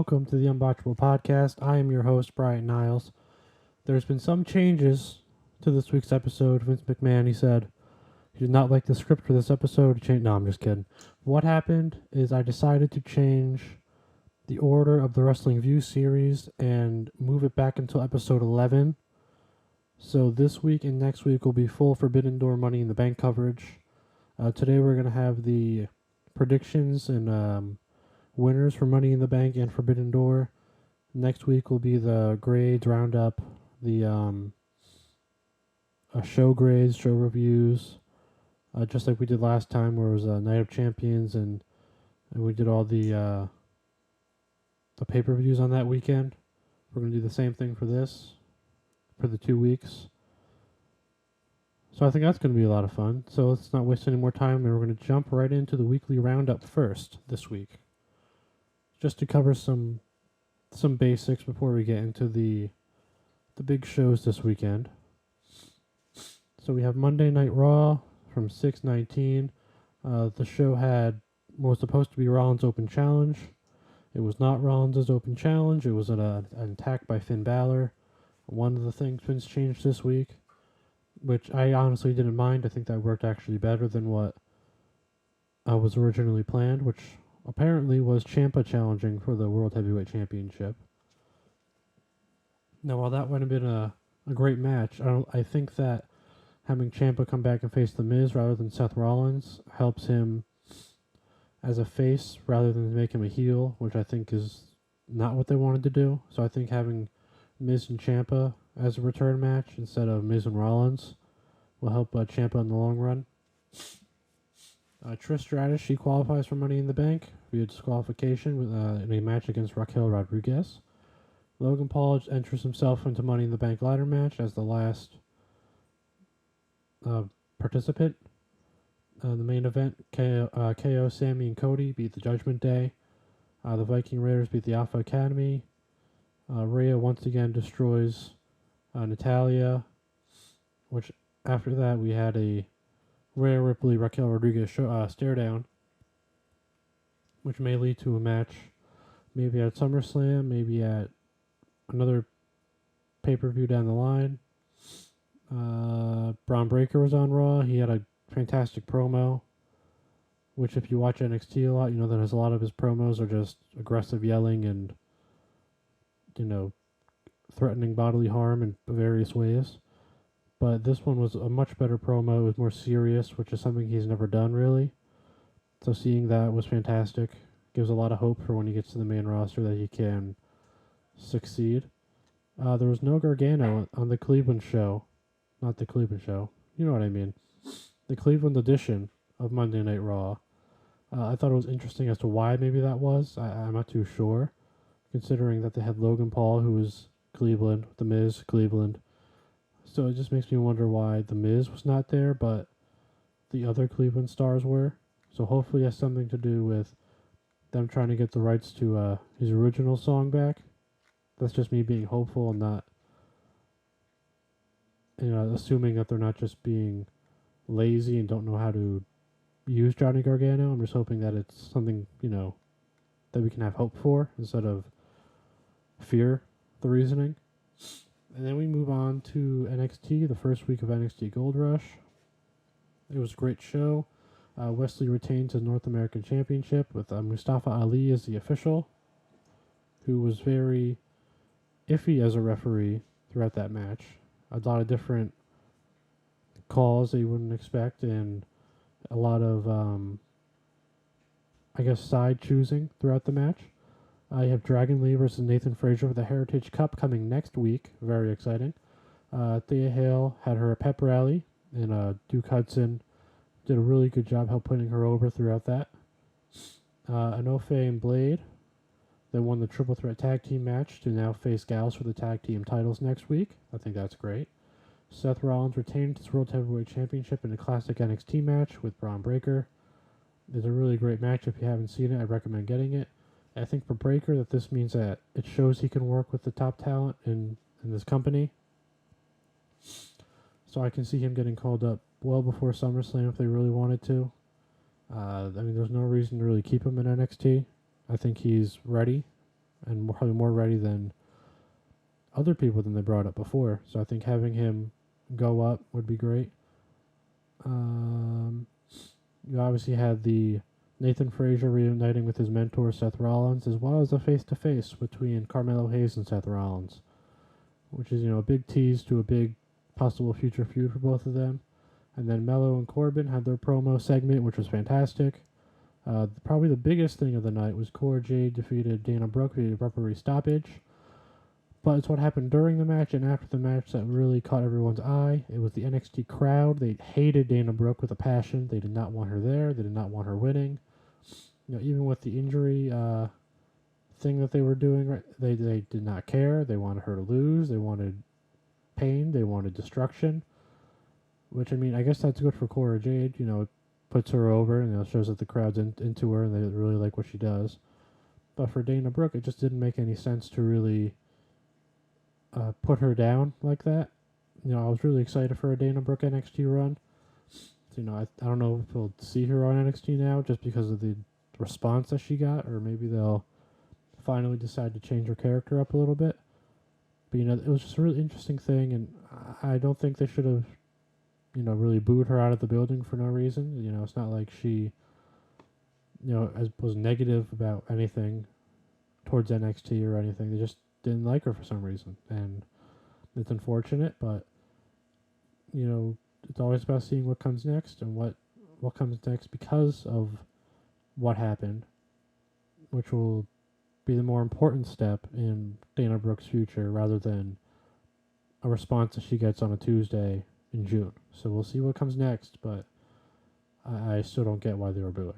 welcome to the Unbotchable podcast. I am your host, Brian Niles. There's been some changes to this week's episode. Vince McMahon, he said he did not like the script for this episode. No, I'm just kidding. What happened is I decided to change the order of the Wrestling View series and move it back until episode 11. So this week and next week will be full Forbidden Door Money in the Bank coverage. Today we're going to have the predictions and winners for Money in the Bank and Forbidden Door. Next week will be the grades roundup, the show grades, show reviews, just like we did last time, where it was Night of Champions, and we did all the pay-per-views on that weekend. We're going to do the same thing for this, for the 2 weeks. So I think that's going to be a lot of fun. So let's not waste any more time, and we're going to jump right into the weekly roundup first this week, just to cover some basics before we get into the big shows this weekend. So we have Monday Night Raw from 6/19. The show was supposed to be Rollins' Open Challenge. It was not Rollins' Open Challenge. It was an attack by Finn Balor. One of the things Finn's changed this week, which I honestly didn't mind. I think that worked actually better than what was originally planned, which apparently was Ciampa challenging for the World Heavyweight Championship. Now, while that would have been a great match, I think that having Ciampa come back and face The Miz rather than Seth Rollins helps him as a face rather than make him a heel, which I think is not what they wanted to do. So I think having Miz and Ciampa as a return match instead of Miz and Rollins will help Ciampa in the long run. Trish Stratus, she qualifies for Money in the Bank via disqualification in a match against Raquel Rodriguez. Logan Paul enters himself into Money in the Bank ladder match as the last participant. The main event, KO, Sammy, and Cody beat the Judgment Day. The Viking Raiders beat the Alpha Academy. Rhea once again destroys Natalya, which after that we had a Rhea Ripley, Raquel Rodriguez stare down, which may lead to a match maybe at SummerSlam, maybe at another pay-per-view down the line. Braun Breaker was on Raw. He had a fantastic promo, which if you watch NXT a lot, you know that a lot of his promos are just aggressive yelling and, threatening bodily harm in various ways. But this one was a much better promo. It was more serious, which is something he's never done, really. So seeing that was fantastic. Gives a lot of hope for when he gets to the main roster that he can succeed. There was no Gargano on the Cleveland show. Not the Cleveland show. You know what I mean. The Cleveland edition of Monday Night Raw. I thought it was interesting as to why maybe that was. I'm not too sure, considering that they had Logan Paul, who was Cleveland, The Miz, Cleveland. So it just makes me wonder why The Miz was not there, but the other Cleveland stars were. So hopefully it has something to do with them trying to get the rights to his original song back. That's just me being hopeful and not, assuming that they're not just being lazy and don't know how to use Johnny Gargano. I'm just hoping that it's something, that we can have hope for instead of fear the reasoning. And then we move on to NXT, the first week of NXT Gold Rush. It was a great show. Wesley retains his North American Championship with Mustafa Ali as the official, who was very iffy as a referee throughout that match. A lot of different calls that you wouldn't expect, and a lot of, side choosing throughout the match. You have Dragon Lee versus Nathan Frazier for the Heritage Cup coming next week. Very exciting. Thea Hale had her pep rally, and Duke Hudson did a really good job help putting her over throughout that. Anofe and Blade then won the Triple Threat Tag Team match to now face Gals for the Tag Team titles next week. I think that's great. Seth Rollins retained his World Heavyweight Championship in a classic NXT match with Braun Breaker. It's a really great match. If you haven't seen it, I recommend getting it. I think for Breaker that this means that it shows he can work with the top talent in this company. So I can see him getting called up well before SummerSlam if they really wanted to. There's no reason to really keep him in NXT. I think he's ready and probably more ready than other people than they brought up before. So I think having him go up would be great. You obviously had the Nathan Frazier reuniting with his mentor Seth Rollins, as well as a face-to-face between Carmelo Hayes and Seth Rollins, which is a big tease to a big possible future feud for both of them. And then Mello and Corbin had their promo segment, which was fantastic. Probably the biggest thing of the night was Cora Jade defeated Dana Brooke via referee stoppage. But it's what happened during the match and after the match that really caught everyone's eye. It was the NXT crowd. They hated Dana Brooke with a passion. They did not want her there. They did not want her winning. Even with the injury thing that they were doing, right, they did not care. They wanted her to lose. They wanted pain. They wanted destruction. Which, I guess that's good for Cora Jade. It puts her over and shows that the crowd's into her and they really like what she does. But for Dana Brooke, it just didn't make any sense to really put her down like that. I was really excited for a Dana Brooke NXT run. So, I don't know if we'll see her on NXT now just because of the response that she got, or maybe they'll finally decide to change her character up a little bit. But, it was just a really interesting thing, and I don't think they should have, really booed her out of the building for no reason. It's not like she, was negative about anything towards NXT or anything. They just didn't like her for some reason, and it's unfortunate, but it's always about seeing what comes next and what comes next because of what happened, which will be the more important step in Dana Brooke's future rather than a response that she gets on a Tuesday in June. So we'll see what comes next, but I still don't get why they were booing.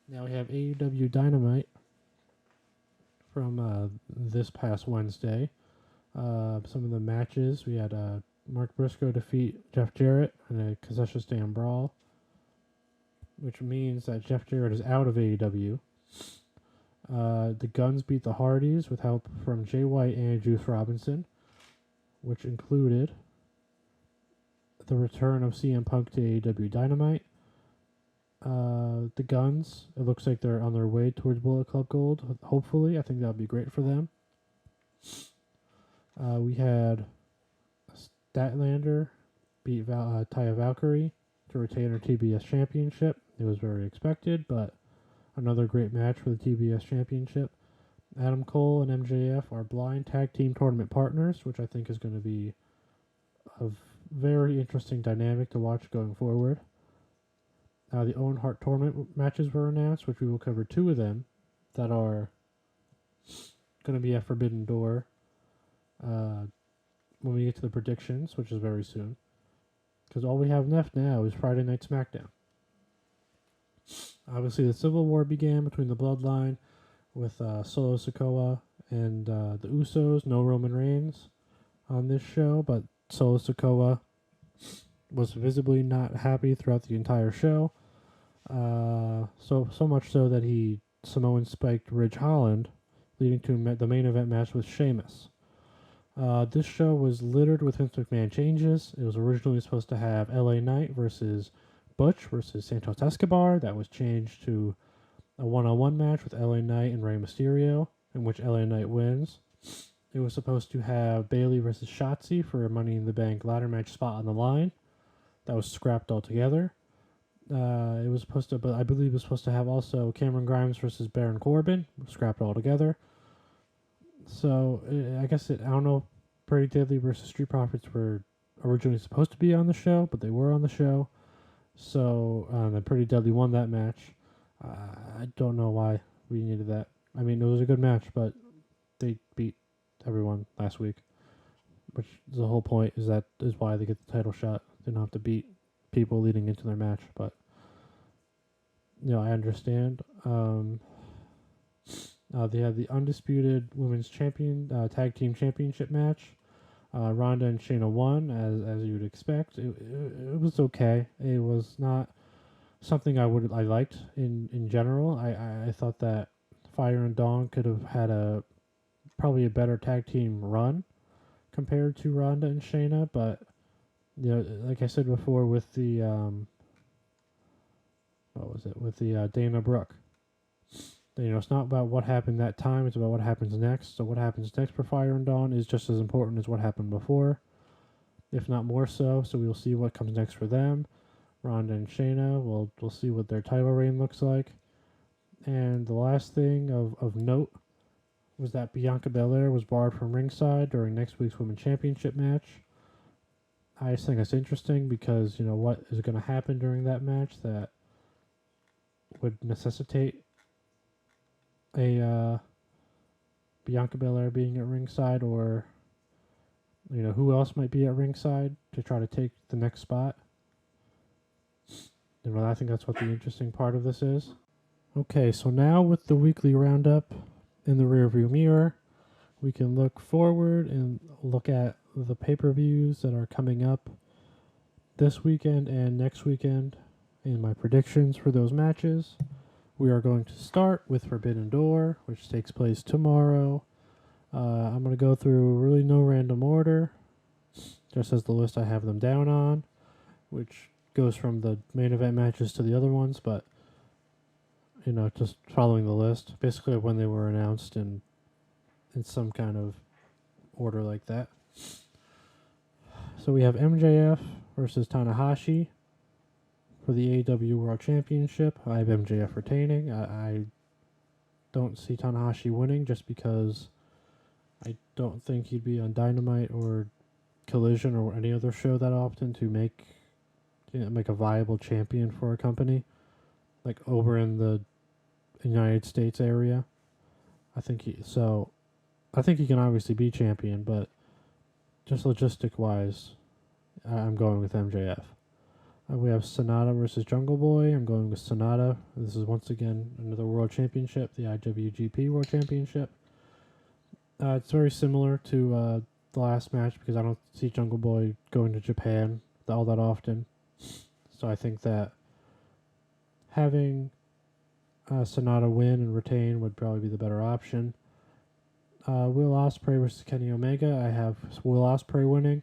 Now we have AEW Dynamite from this past Wednesday. Some of the matches, we had Mark Briscoe defeat Jeff Jarrett in a concession stand brawl, which means that Jeff Jarrett is out of AEW. The Guns beat the Hardys with help from Jay White and Juice Robinson, which included the return of CM Punk to AEW Dynamite. The Guns, it looks like they're on their way towards Bullet Club Gold. Hopefully, I think that would be great for them. We had Statlander beat Taya Valkyrie to retain her TBS Championship. It was very expected, but another great match for the TBS Championship. Adam Cole and MJF are blind tag team tournament partners, which I think is going to be a very interesting dynamic to watch going forward. The Owen Hart tournament matches were announced, which we will cover 2 of them that are going to be at Forbidden Door when we get to the predictions, which is very soon. Because all we have left now is Friday Night SmackDown. Obviously, the Civil War began between the Bloodline with Solo Sikoa and the Usos. No Roman Reigns on this show, but Solo Sikoa was visibly not happy throughout the entire show. So much so that he Samoan spiked Ridge Holland, leading to the main event match with Sheamus. This show was littered with Vince McMahon changes. It was originally supposed to have LA Knight versus Butch versus Santos Escobar. That was changed to a one-on-one match with LA Knight and Rey Mysterio, in which LA Knight wins. It was supposed to have Bayley versus Shotzi for a Money in the Bank ladder match spot on the line. That was scrapped altogether. It was supposed to, but I believe it was supposed to have also Cameron Grimes versus Baron Corbin, scrapped altogether. So I guess I don't know if Pretty Deadly versus Street Profits were originally supposed to be on the show, but they were on the show. So and Pretty Deadly won that match. I don't know why we needed that. I mean, it was a good match, but they beat everyone last week, which is the whole point. Is why they get the title shot. They don't have to beat people leading into their match, but I understand. They had the undisputed women's champion tag team championship match. Ronda and Shayna won, as you would expect. It was okay. It was not something I liked in general. I thought that Fire and Dawn could have had probably a better tag team run compared to Ronda and Shayna, but like I said before, with the Dana Brooke It's not about what happened that time, it's about what happens next. So what happens next for Fire and Dawn is just as important as what happened before, if not more so. So we'll see what comes next for them. Ronda and Shayna, we'll see what their title reign looks like. And the last thing of note was that Bianca Belair was barred from ringside during next week's Women's Championship match. I just think that's interesting because, what is going to happen during that match that would necessitate a Bianca Belair being at ringside, or, who else might be at ringside to try to take the next spot. I think that's what the interesting part of this is. Okay, so now with the weekly roundup in the rearview mirror, we can look forward and look at the pay-per-views that are coming up this weekend and next weekend and my predictions for those matches. We are going to start with Forbidden Door, which takes place tomorrow. I'm going to go through really no random order, just as the list I have them down on, which goes from the main event matches to the other ones, but just following the list, basically when they were announced in some kind of order like that. So we have MJF versus Tanahashi for the AEW World Championship. I have MJF retaining. I don't see Tanahashi winning just because I don't think he'd be on Dynamite or Collision or any other show that often to make a viable champion for a company, like over in the United States area. I think he can obviously be champion, but just logistic wise, I'm going with MJF. We have Sonata versus Jungle Boy. I'm going with Sonata. This is once again another World Championship, the IWGP World Championship. It's very similar to the last match because I don't see Jungle Boy going to Japan all that often. So I think that having Sonata win and retain would probably be the better option. Will Ospreay versus Kenny Omega. I have Will Ospreay winning,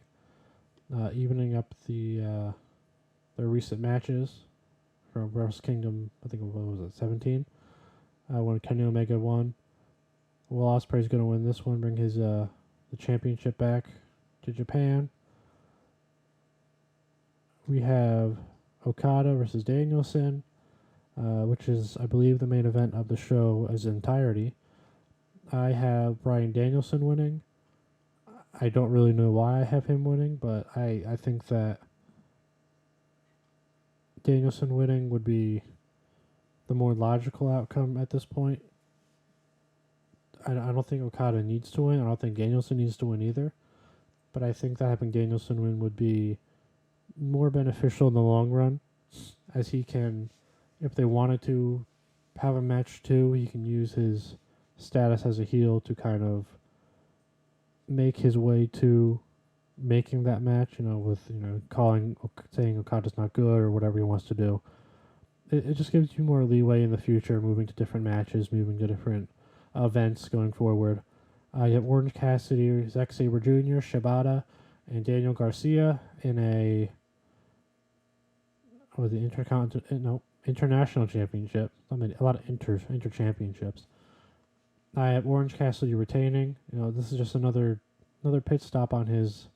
evening up their recent matches from Wrestle Kingdom. I think what was it, 17? When Kenny Omega won. Will Ospreay's going to win this one, bring his the championship back to Japan. We have Okada versus Danielson, which is, I believe, the main event of the show as entirety. I have Bryan Danielson winning. I don't really know why I have him winning, but I think that Danielson winning would be the more logical outcome at this point. I don't think Okada needs to win. I don't think Danielson needs to win either. But I think that having Danielson win would be more beneficial in the long run, as he can, if they wanted to have a match too, he can use his status as a heel to kind of make his way to making that match, with, saying Okada's not good or whatever he wants to do. It just gives you more leeway in the future, moving to different matches, moving to different events going forward. You have Orange Cassidy, Zack Sabre Jr., Shibata, and Daniel Garcia in a the international championship. A lot of inter championships. I have Orange Cassidy retaining. This is just another pit stop on his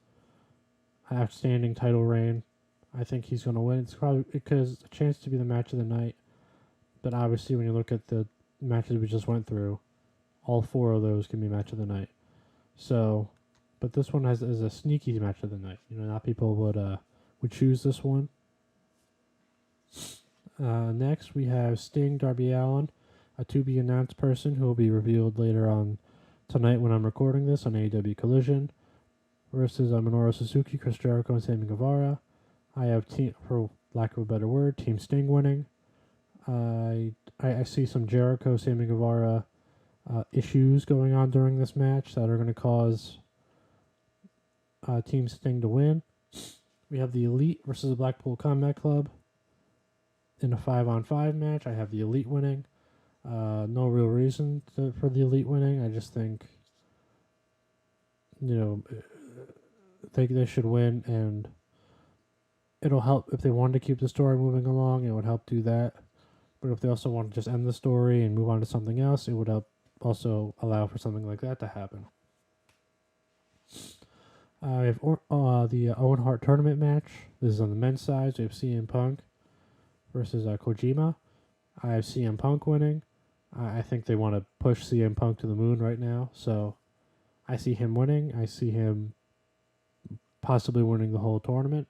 outstanding title reign. I think he's going to win. It's probably because a chance to be the match of the night. But obviously, when you look at the matches we just went through, all four of those can be match of the night. So, but this one is a sneaky match of the night. Not people would choose this one. Next, we have Sting, Darby Allin, a to-be-announced person who will be revealed later on tonight when I'm recording this on AEW Collision, versus Minoru Suzuki, Chris Jericho, and Sammy Guevara. I have, for lack of a better word, Team Sting winning. I see some Jericho, Sammy Guevara issues going on during this match that are going to cause Team Sting to win. We have the Elite versus the Blackpool Combat Club in a 5-on-5 match. I have the Elite winning. No real reason for the Elite winning. I just think, they should win, and it'll help if they wanted to keep the story moving along. It would help do that. But if they also want to just end the story and move on to something else, it would also allow for something like that to happen. We have the Owen Hart tournament match. This is on the men's side. So we have CM Punk versus Kojima. I have CM Punk winning. I think they want to push CM Punk to the moon right now. So I see him winning. I see him possibly winning the whole tournament.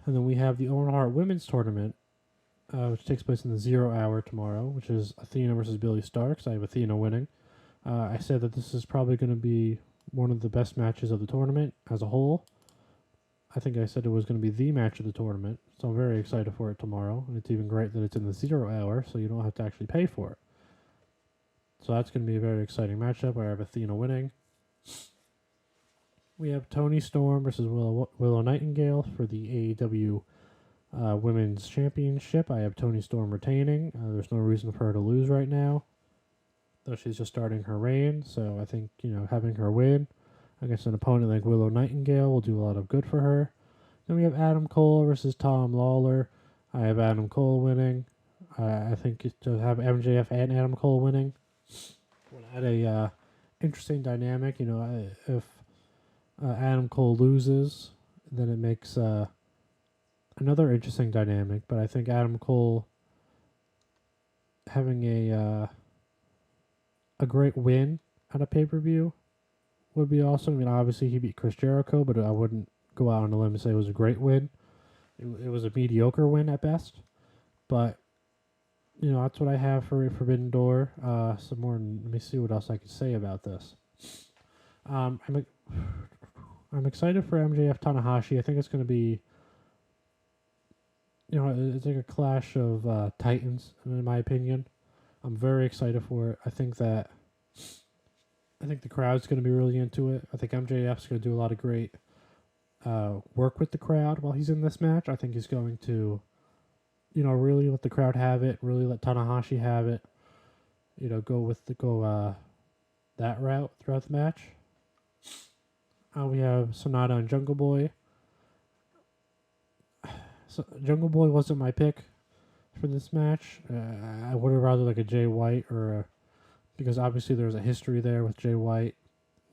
And then we have the Owen Hart women's tournament, which takes place in the 0 hour tomorrow, which is Athena versus Billy Starks. I have Athena winning. I said that this is probably going to be one of the best matches of the tournament as a whole. I think I said it was going to be the match of the tournament, so I'm very excited for it tomorrow. And it's even great that it's in the 0 hour, so you don't have to actually pay for it. So that's going to be a very exciting matchup. I have Athena winning. We have Toni Storm versus Willow Nightingale for the AEW Women's Championship. I have Toni Storm retaining. There's no reason for her to lose right now, though she's just starting her reign. So I think, having her win against an opponent like Willow Nightingale will do a lot of good for her. Then we have Adam Cole versus Tom Lawler. I have Adam Cole winning. I think to have MJF and Adam Cole winning would add a interesting dynamic. If Adam Cole loses, then it makes another interesting dynamic. But I think Adam Cole having a great win at a pay-per-view would be awesome. I mean, obviously he beat Chris Jericho, but I wouldn't go out on a limb and say it was a great win. It was a mediocre win at best. But, that's what I have for Forbidden Door. Some more. Let me see what else I can say about this. I'm excited for MJF Tanahashi. I think it's going to be, it's like a clash of titans, in my opinion. I'm very excited for it. I think the crowd's going to be really into it. I think MJF's going to do a lot of great work with the crowd while he's in this match. I think he's going to, really let the crowd have it, really let Tanahashi have it. Go that route throughout the match. We have Sonata and Jungle Boy. So Jungle Boy wasn't my pick for this match. I would have rather like a Jay White because obviously there's a history there with Jay White,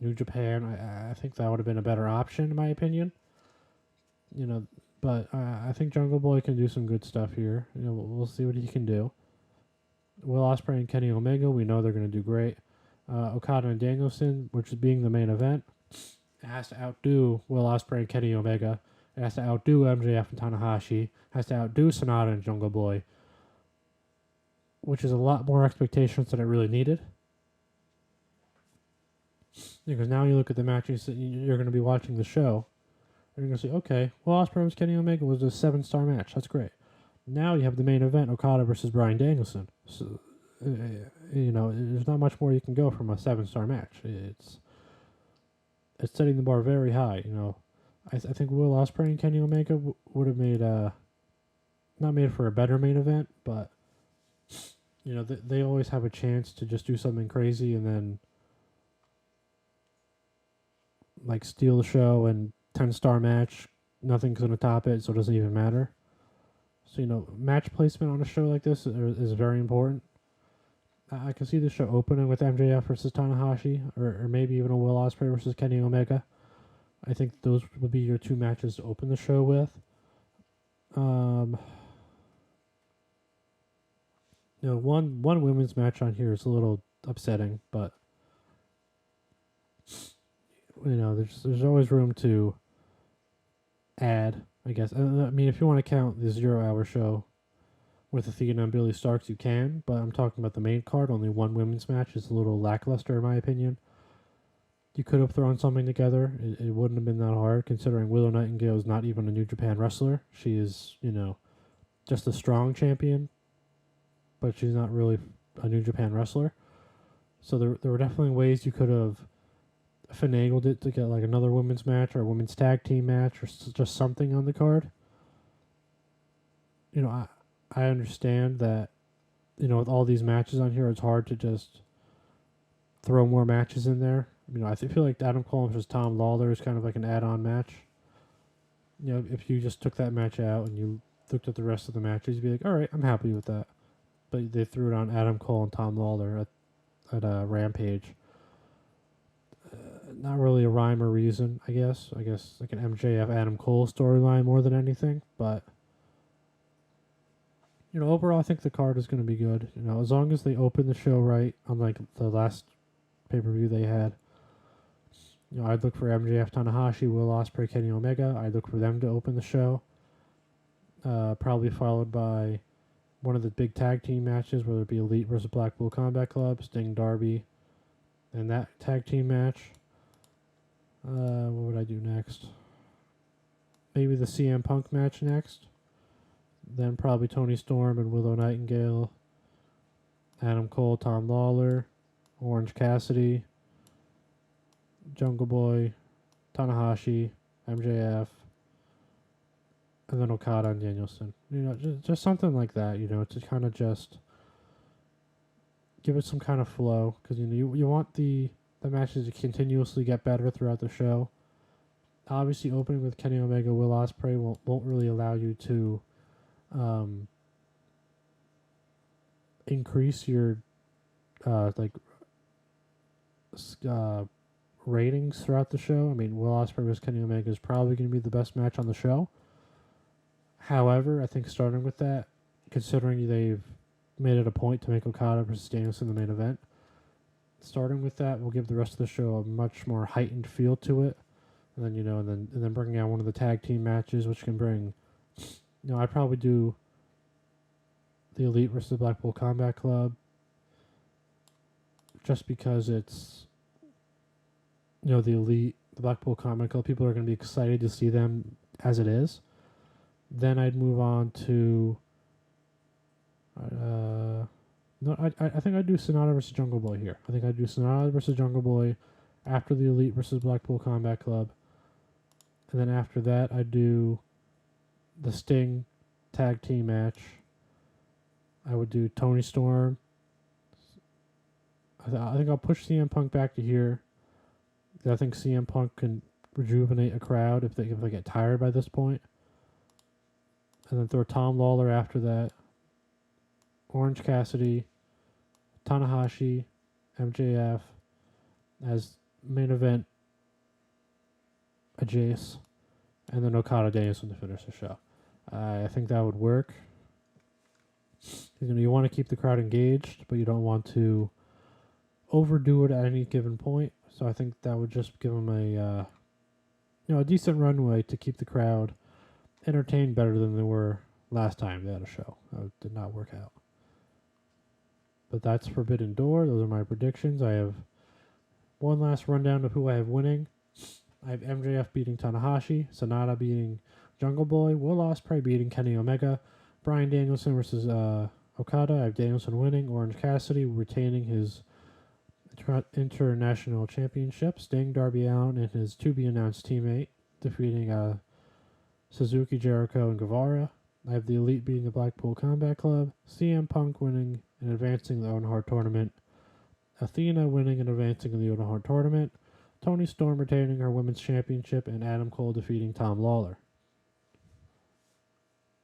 New Japan. I think that would have been a better option in my opinion. But I think Jungle Boy can do some good stuff here. We'll see what he can do. Will Ospreay and Kenny Omega, we know they're going to do great. Okada and Danielson, which is being the main event, it has to outdo Will Ospreay and Kenny Omega. It has to outdo MJF and Tanahashi. It has to outdo Sonata and Jungle Boy, which is a lot more expectations than it really needed. Because now you look at the matches, you're going to be watching the show, and you're going to say, okay, Will Ospreay versus Kenny Omega was a 7-star match. That's great. Now you have the main event, Okada versus Bryan Danielson. So, there's not much more you can go from a 7-star match. It's setting the bar very high. I think Will Ospreay and Kenny Omega would have made not made for a better main event, but they always have a chance to just do something crazy and then like steal the show and 10-star match. Nothing's gonna top it, so it doesn't even matter. So match placement on a show like this is very important. I can see the show opening with MJF versus Tanahashi, or maybe even a Will Ospreay versus Kenny Omega. I think those would be your two matches to open the show with. One women's match on here is a little upsetting, but there's always room to add, I guess. I mean, if you want to count the 0 hour show with Athena and Billy Starks, you can, but I'm talking about the main card. Only one women's match is a little lackluster, in my opinion. You could have thrown something together. It wouldn't have been that hard, considering Willow Nightingale is not even a New Japan wrestler. She is, just a strong champion, but she's not really a New Japan wrestler. So there were definitely ways you could have finagled it to get like another women's match or a women's tag team match or just something on the card. I understand that, with all these matches on here, it's hard to just throw more matches in there. I feel like Adam Cole versus Tom Lawler is kind of like an add-on match. If you just took that match out and you looked at the rest of the matches, you'd be like, all right, I'm happy with that. But they threw it on Adam Cole and Tom Lawler at Rampage. Not really a rhyme or reason, I guess. I guess like an MJF Adam Cole storyline more than anything. But overall, I think the card is going to be good. As long as they open the show right, unlike the last pay per view they had. I'd look for MJF, Tanahashi, Will Ospreay, Kenny Omega. I'd look for them to open the show. Probably followed by one of the big tag team matches, whether it be Elite versus Blackpool Combat Club, Sting, Darby, and that tag team match. What would I do next? Maybe the CM Punk match next. Then probably Tony Storm and Willow Nightingale, Adam Cole, Tom Lawler, Orange Cassidy, Jungle Boy, Tanahashi, MJF, and then Okada and Danielson. Just something like that, to kind of just give it some kind of flow. Because, you want the matches to continuously get better throughout the show. Obviously, opening with Kenny Omega, Will Ospreay won't really allow you to increase your ratings throughout the show. I mean, Will Ospreay versus Kenny Omega is probably going to be the best match on the show. However, I think starting with that, considering they've made it a point to make Okada versus Danielson the main event, starting with that will give the rest of the show a much more heightened feel to it. And then and then bringing out one of the tag team matches, which can bring, I'd probably do the Elite versus Blackpool Combat Club, just because it's, the Elite, the Blackpool Combat Club, people are going to be excited to see them as it is. Then I'd move on to, I think I'd do Sonata versus Jungle Boy here. I think I'd do Sonata versus Jungle Boy after the Elite versus Blackpool Combat Club. And then after that, I'd do the Sting tag team match. I would do Tony Storm. I think I'll push CM Punk back to here. I think CM Punk can rejuvenate a crowd if they get tired by this point. And then throw Tom Lawler after that. Orange Cassidy, Tanahashi, MJF as main event a Jace, and then Okada Danielson to finish the show. I think that would work. You want to keep the crowd engaged, but you don't want to overdo it at any given point. So I think that would just give them a decent runway to keep the crowd entertained better than they were last time they had a show. That did not work out. But that's Forbidden Door. Those are my predictions. I have one last rundown of who I have winning. I have MJF beating Tanahashi, Sonata beating Jungle Boy, Will Ospreay beating Kenny Omega, Bryan Danielson versus Okada. I have Danielson winning, Orange Cassidy retaining his international championship, Sting, Darby Allin, and his to-be-announced teammate, defeating Suzuki, Jericho, and Guevara. I have the Elite beating the Blackpool Combat Club, CM Punk winning and advancing the Owen Hart Tournament, Athena winning and advancing in the Owen Hart Tournament, Tony Storm retaining her Women's Championship, and Adam Cole defeating Tom Lawler.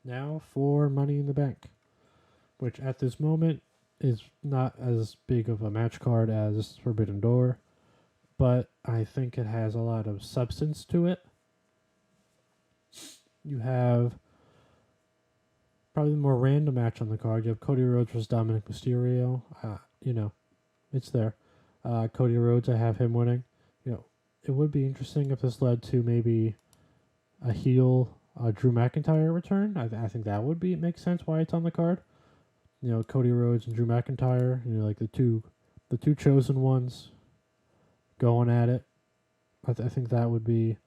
Now for Money in the Bank, which at this moment is not as big of a match card as Forbidden Door, but I think it has a lot of substance to it. You have probably the more random match on the card. You have Cody Rhodes versus Dominic Mysterio. It's there. Cody Rhodes, I have him winning. It would be interesting if this led to maybe a heel Drew McIntyre return. I think that would make sense why it's on the card. Cody Rhodes and Drew McIntyre. Like the two chosen ones going at it. I think that would be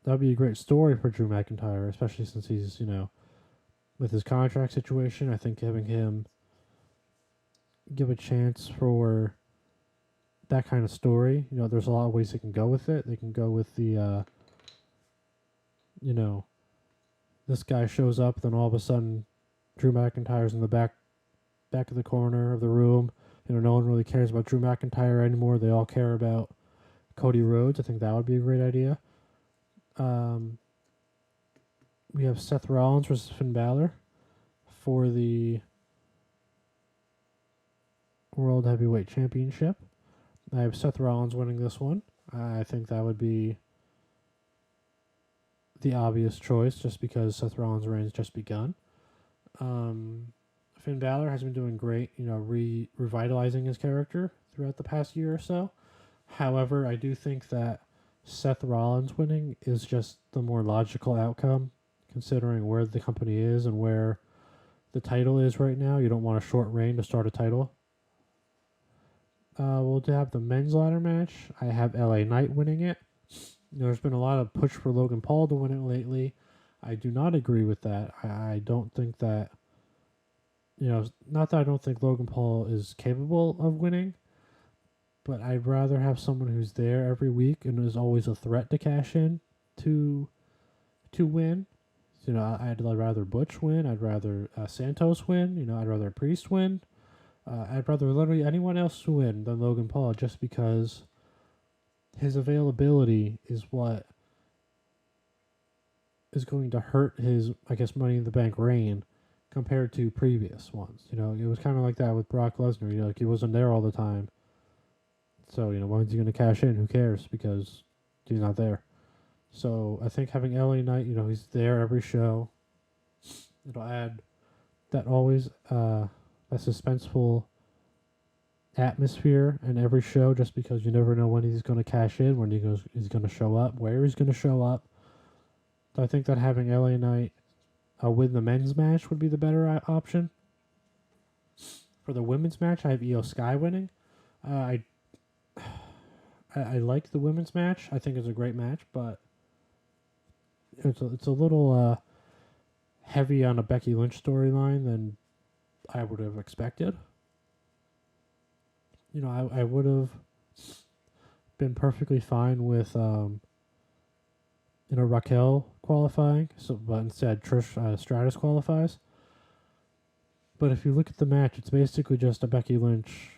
a great story for Drew McIntyre, especially since he's with his contract situation. I think having him give a chance for that kind of story. There's a lot of ways they can go with it. They can go with the, this guy shows up, then all of a sudden Drew McIntyre's in the back of the corner of the room. No one really cares about Drew McIntyre anymore. They all care about Cody Rhodes. I think that would be a great idea. we have Seth Rollins versus Finn Balor for the World Heavyweight Championship. I have Seth Rollins winning this one. I think that would be the obvious choice just because Seth Rollins' reign's just begun. Um, Finn Balor has been doing great, revitalizing his character throughout the past year or so. However, I do think that Seth Rollins winning is just the more logical outcome, considering where the company is and where the title is right now. You don't want a short reign to start a title. We'll have the men's ladder match. I have LA Knight winning it. There's been a lot of push for Logan Paul to win it lately. I do not agree with that. I don't think that, not that I don't think Logan Paul is capable of winning, but I'd rather have someone who's there every week and is always a threat to cash in to win. I'd rather Butch win. I'd rather Santos win. I'd rather Priest win. I'd rather literally anyone else win than Logan Paul just because his availability is what is going to hurt his, I guess, Money in the Bank reign compared to previous ones. It was kind of like that with Brock Lesnar. Like he wasn't there all the time. So, when's he going to cash in? Who cares? Because he's not there. So I think having LA Knight, he's there every show. It'll add that always a suspenseful atmosphere in every show just because you never know when he's going to cash in, when he's going to show up, where he's going to show up. So I think that having LA Knight win the men's match would be the better option. For the women's match, I have Io Sky winning. I like the women's match. I think it's a great match, but it's a little heavy on a Becky Lynch storyline than I would have expected. I would have been perfectly fine with Raquel qualifying, but instead Trish Stratus qualifies. But if you look at the match, it's basically just a Becky Lynch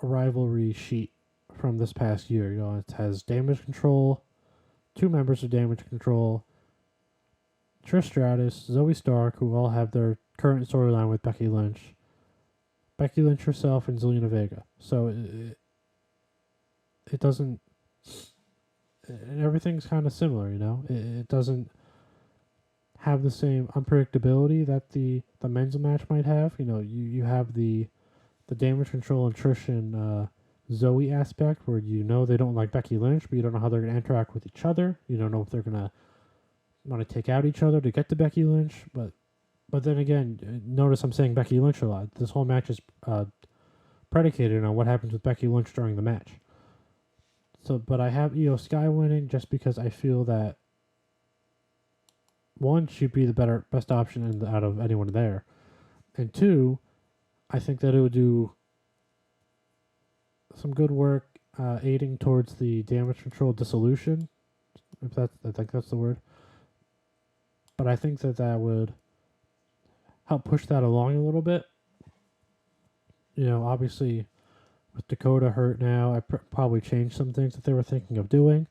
rivalry sheet from this past year. It has Damage Control, 2 members of Damage Control, Trish Stratus, Zoe Stark, who all have their current storyline with Becky Lynch, Becky Lynch herself, and Zelina Vega. So it doesn't, and everything's kind of similar. It doesn't have the same unpredictability that the men's match might have. You have the Damage Control and Trish and Zoe aspect where they don't like Becky Lynch, but you don't know how they're going to interact with each other. You don't know if they're going to want to take out each other to get to Becky Lynch. But then again, notice I'm saying Becky Lynch a lot. This whole match is predicated on what happens with Becky Lynch during the match. But I have Io Sky winning just because I feel that one, she'd be the best option out of anyone there, and two, I think that it would do some good work aiding towards the Damage Control dissolution. I think that's the word. But I think that would help push that along a little bit. Obviously, with Dakota hurt now, I probably changed some things that they were thinking of doing.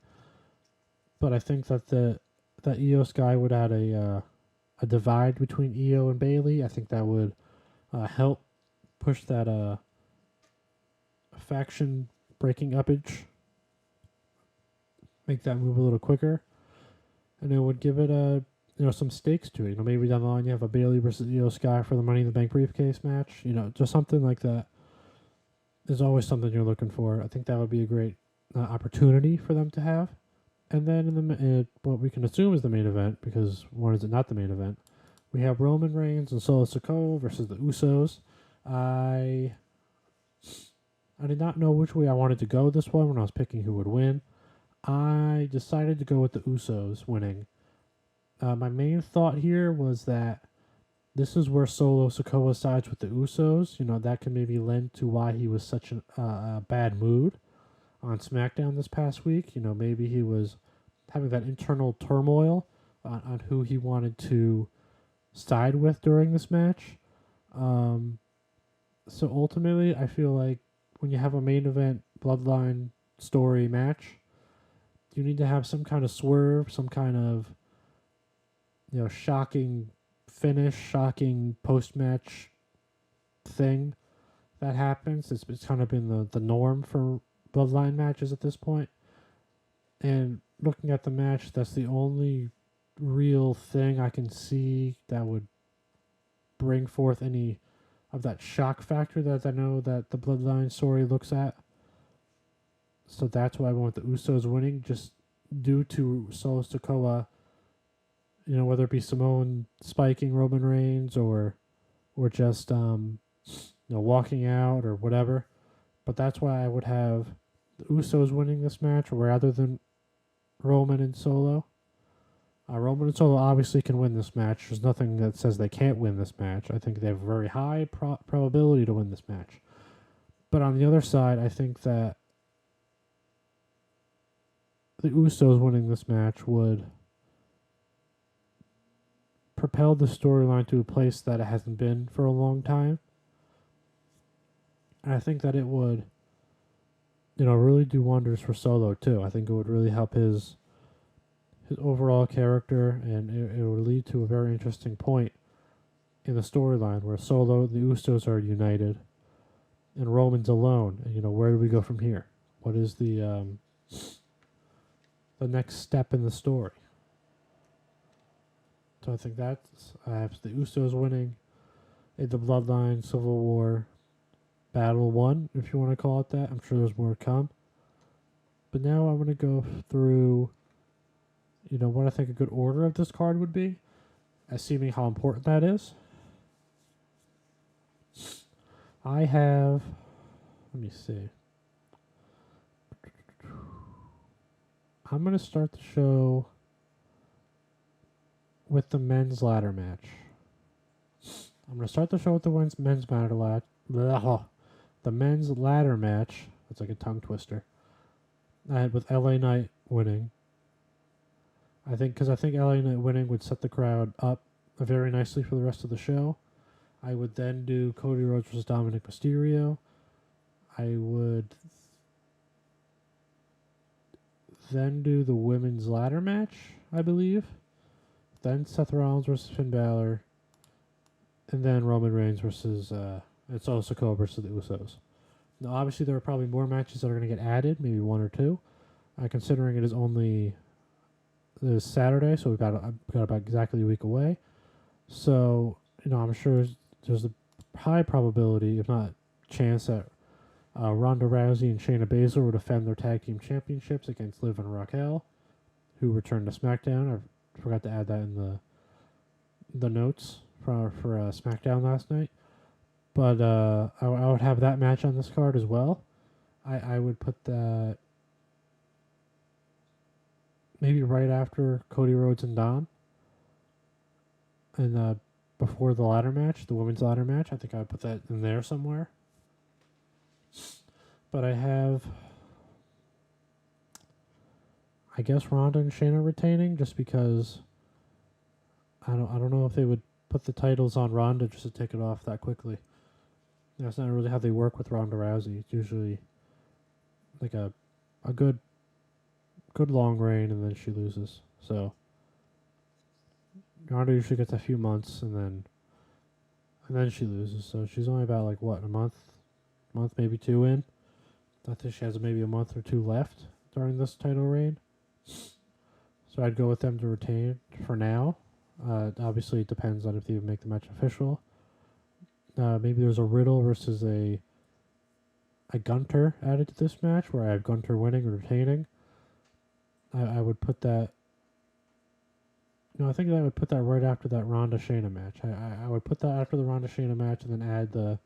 But I think that Io Sky would add a divide between Io and Bayley. I think that would help push that faction breaking uppage, make that move a little quicker, and it would give it some stakes to it. Maybe down the line you have a Bayley versus Io Sky for the Money in the Bank briefcase match. Just something like that is always something you're looking for. I think that would be a great opportunity for them to have. And then in what we can assume is the main event, because one is not the main event, we have Roman Reigns and Solo Sikoa versus the Usos. I did not know which way I wanted to go this one when I was picking who would win. I decided to go with the Usos winning. My main thought here was that this is where Solo Sikoa sides with the Usos. That can maybe lend to why he was such a bad mood on SmackDown this past week. Maybe he was having that internal turmoil on who he wanted to side with during this match. So ultimately, I feel like when you have a main event bloodline story match, you need to have some kind of swerve, some kind of shocking finish, shocking post match thing that happens. It's kind of been the norm for Bloodline matches at this point. And looking at the match, that's the only real thing I can see that would bring forth any of that shock factor that I know that the Bloodline story looks at. So that's why I want the Usos winning, just due to Solo Sikoa, whether it be Samoan spiking Roman Reigns or just walking out or whatever. But that's why I would have the Usos winning this match rather than Roman and Solo. Roman and Solo obviously can win this match. There's nothing that says they can't win this match. I think they have a very high probability to win this match. But on the other side, I think that the Usos winning this match would propel the storyline to a place that it hasn't been for a long time. And I think that it would, really do wonders for Solo too. I think it would really help his overall character, and it would lead to a very interesting point in the storyline where Solo, the Usos are united, and Roman's alone. And where do we go from here? What is the next step in the story? So I think I have the Usos winning in the Bloodline Civil War Battle 1, if you want to call it that. I'm sure there's more to come. But now I'm going to go through, what I think a good order of this card would be, assuming how important that is. I have, let me see. I'm going to start the show with the men's ladder match. I'm going to start the show with the men's ladder match. That's like a tongue twister. With LA Knight winning. I think LA Knight winning would set the crowd up very nicely for the rest of the show. I would then do Cody Rhodes versus Dominic Mysterio. I would then do the women's ladder match, I believe. Then Seth Rollins versus Finn Balor. And then Roman Reigns versus Solo Sikoa versus the Usos. Now, obviously, there are probably more matches that are going to get added, maybe one or two. Considering it is only this Saturday, so we've got about exactly a week away. So, I'm sure there's a high probability, if not chance, that Ronda Rousey and Shayna Baszler will defend their tag team championships against Liv and Raquel, who returned to SmackDown. I forgot to add that in the notes for SmackDown last night. But I would have that match on this card as well. I would put that maybe right after Cody Rhodes and Dom. And before the ladder match, the women's ladder match. I think I would put that in there somewhere. But I have, I guess, Ronda and Shayna retaining, just because I don't know if they would put the titles on Ronda just to take it off that quickly. That's not really how they work with Ronda Rousey. It's usually like a good long reign, and then she loses. So Ronda usually gets a few months, and then she loses. So she's only about a month maybe two in. I think she has maybe a month or two left during this title reign. So I'd go with them to retain for now. Obviously, it depends on if they make the match official. Maybe there's a Riddle versus a Gunter added to this match, where I have Gunter winning or retaining. I would put that. No, I think I would put that right after that Ronda Shayna match. I would put that after the Ronda Shayna match, and then add the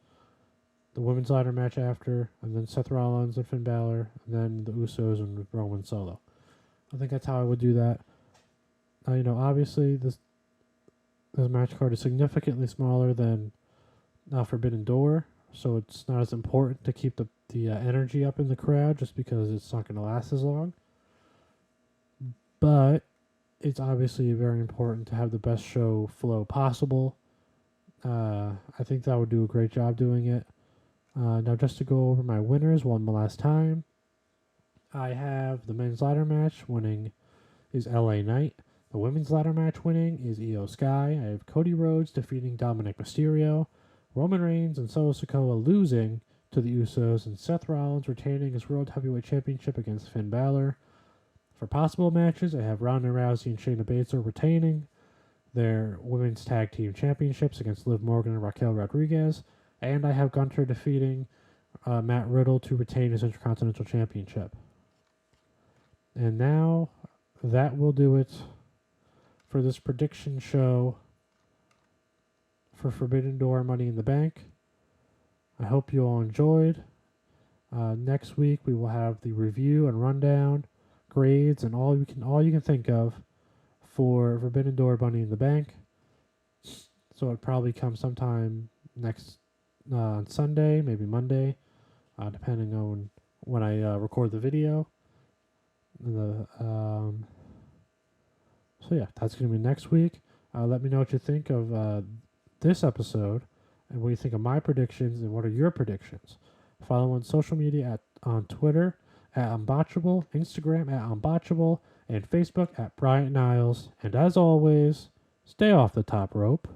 women's ladder match after, and then Seth Rollins and Finn Balor, and then the Usos and Roman Solo. I think that's how I would do that. Obviously this match card is significantly smaller than Forbidden Door, so it's not as important to keep the energy up in the crowd, just because it's not going to last as long. But it's obviously very important to have the best show flow possible. I think that would do a great job doing it. Now, just to go over my winners one last time, I have the men's ladder match winning is LA Knight. The The women's ladder match winning is Io Sky. I have Cody Rhodes defeating Dominic Mysterio, Roman Reigns and Solo Sikoa losing to the Usos, and Seth Rollins retaining his World Heavyweight Championship against Finn Balor. For possible matches, I have Ronda Rousey and Shayna Baszler retaining their Women's Tag Team Championships against Liv Morgan and Raquel Rodriguez, and I have Gunter defeating Matt Riddle to retain his Intercontinental Championship. And now, that will do it for this prediction show for Forbidden Door Money in the Bank. I hope you all enjoyed. Next week we will have the review and rundown, grades, and all you can think of for Forbidden Door Money in the Bank. So it probably comes sometime next Sunday, maybe Monday, depending on when I record the video. So yeah, that's going to be next week. Let me know what you think of this episode and what you think of my predictions and what are your predictions. Follow on social media on Twitter at Unbotchable, Instagram at Unbotchable, and Facebook at Bryant Niles. And as always, stay off the top rope.